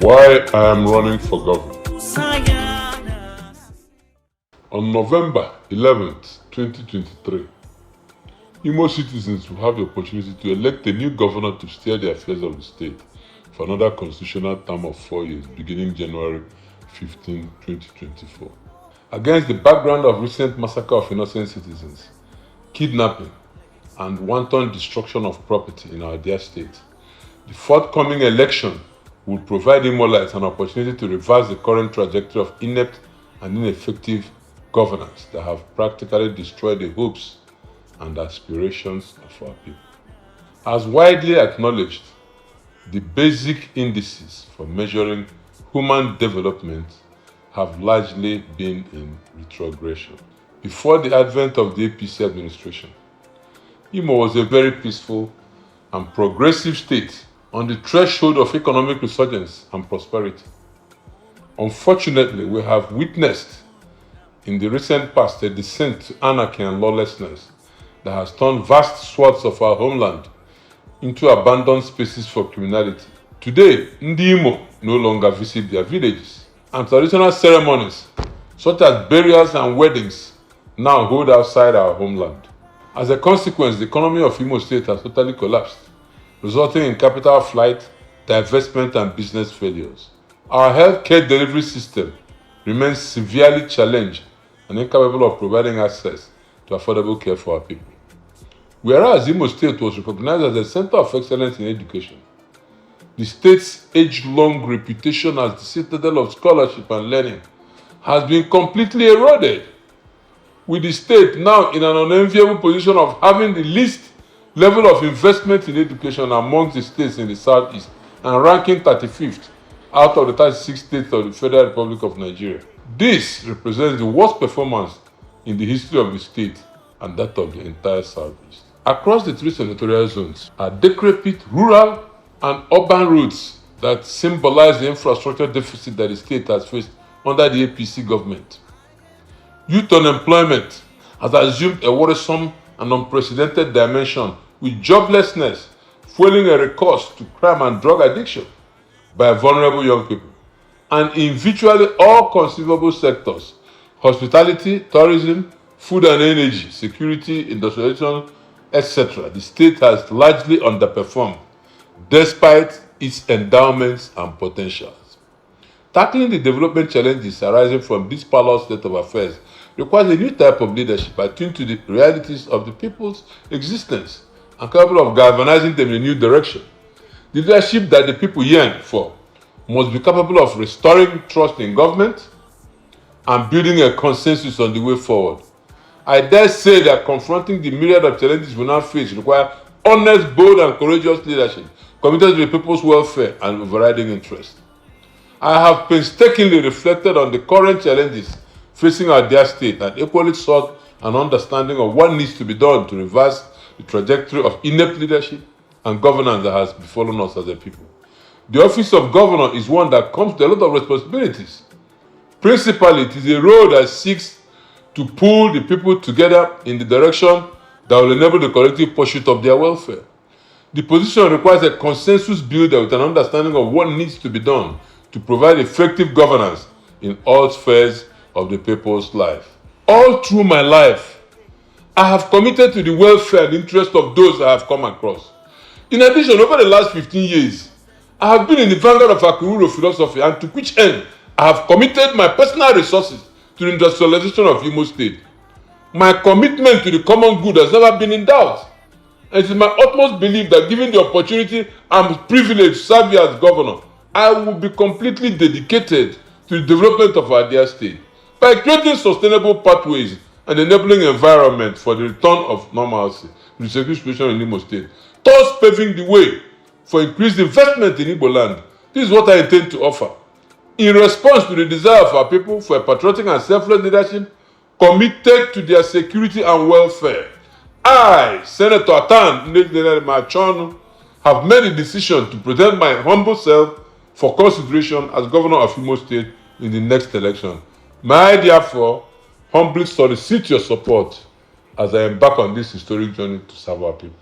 Why I am running for governor. On November 11th, 2023, Imo citizens will have the opportunity to elect a new governor to steer the affairs of the state for another constitutional term of 4 years, beginning January 15, 2024. Against the background of recent massacre of innocent citizens, kidnapping, and wanton destruction of property in our dear state, the forthcoming election will provide Imolites an opportunity to reverse the current trajectory of inept and ineffective governance that have practically destroyed the hopes and aspirations of our people. As widely acknowledged, the basic indices for measuring human development have largely been in retrogression. Before the advent of the APC administration, Imo was a very peaceful and progressive state on the threshold of economic resurgence and prosperity. Unfortunately, we have witnessed in the recent past a descent to anarchy and lawlessness that has turned vast swaths of our homeland into abandoned spaces for criminality. Today, Ndi Imo no longer visit their villages, and traditional ceremonies such as burials and weddings now hold outside our homeland. As a consequence, the economy of Imo State has totally collapsed, resulting in capital flight, divestment, and business failures. Our healthcare delivery system remains severely challenged and incapable of providing access to affordable care for our people. Whereas Imo State was recognized as a center of excellence in education, the state's age-long reputation as the citadel of scholarship and learning has been completely eroded, with the state now in an unenviable position of having the least level of investment in education amongst the states in the southeast and ranking 35th out of the 36 states of the Federal Republic of Nigeria. This represents the worst performance in the history of the state and that of the entire southeast. Across the three senatorial zones are decrepit rural and urban roads that symbolize the infrastructure deficit that the state has faced under the APC government. Youth unemployment has assumed a worrisome and unprecedented dimension, with joblessness fueling a recourse to crime and drug addiction by vulnerable young people. And in virtually all conceivable sectors, hospitality, tourism, food and energy, security, industrialization, etc., the state has largely underperformed despite its endowments and potentials. Tackling the development challenges arising from this parallel state of affairs requires a new type of leadership attuned to the realities of the people's existence and capable of galvanizing them in a new direction. The leadership that the people yearn for must be capable of restoring trust in government and building a consensus on the way forward. I dare say that confronting the myriad of challenges we now face require honest, bold, and courageous leadership committed to the people's welfare and overriding interest. I have painstakingly reflected on the current challenges facing our dear state and equally sought an understanding of what needs to be done to reverse the trajectory of inept leadership and governance that has befallen us as a people. The office of governor is one that comes with a lot of responsibilities. Principally, it is a role that seeks to pull the people together in the direction that will enable the collective pursuit of their welfare. The position requires a consensus builder with an understanding of what needs to be done to provide effective governance in all spheres of the people's life. All through my life, I have committed to the welfare and interest of those I have come across. In addition, over the last 15 years, I have been in the vanguard of Akururo philosophy, and to which end I have committed my personal resources to the industrialization of Imo State. My commitment to the common good has never been in doubt. And it is my utmost belief that given the opportunity and privilege to serve here as governor, I will be completely dedicated to the development of our dear state by creating sustainable pathways and enabling environment for the return of normalcy to the security situation in Imo State, thus paving the way for increased investment in Igbo land. This is what I intend to offer. In response to the desire of our people for a patriotic and selfless leadership committed to their security and welfare, I, Sen Athan Achonu, have made a decision to present my humble self for consideration as governor of Imo State in the next election. May I therefore humbly solicit your support as I embark on this historic journey to serve our people.